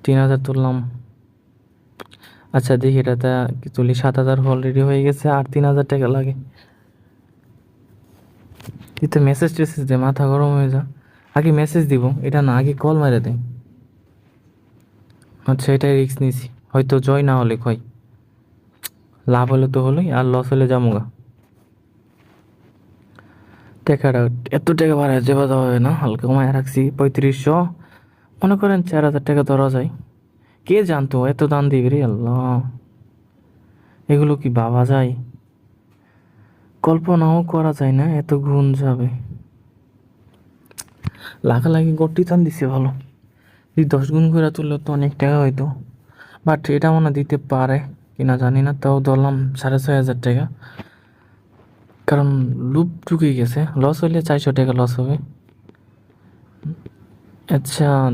3000 তুললাম। আচ্ছা দেখি এটাতে কি তুলি, 7000 অলরেডি হয়ে গেছে, আর 3000 টাকা লাগে। তুই তো মেসেজ টেসেজ দে, মাথা গরম হয়ে যা। আগে মেসেজ দিব, এটা না, আগে কল মেরে দে। আচ্ছা এটাই রিস্ক নিছি, হয়তো জয় না হলে কয়, লাভ হলে তো হলোই, আর লস হলে যামুগা। টাকাটা এত টাকা বাড়ায় যাওয়া দেওয়া হবে না, হালকা কমায় রাখছি 3500। মনে করেন 4000 টাকা ধরা যায়। কে জানতো এত দাম দিবি রে আল্লাহ, এগুলো কি ভাবা যায়? কল্পনাও করা যায় না এত গুণ যাবে। লাগালাগি গড়টি টান দিছে ভালো। যদি 10 গুণ করে তুললে তো অনেক টাকা হইতো, বাট এটা মনে দিতে পারে কিনা জানি না, তাও ধরলাম 6500 টাকা। কারণ লুপ ঢুকে গেছে, লস হইলে 400 টাকা লস হবে। আচ্ছা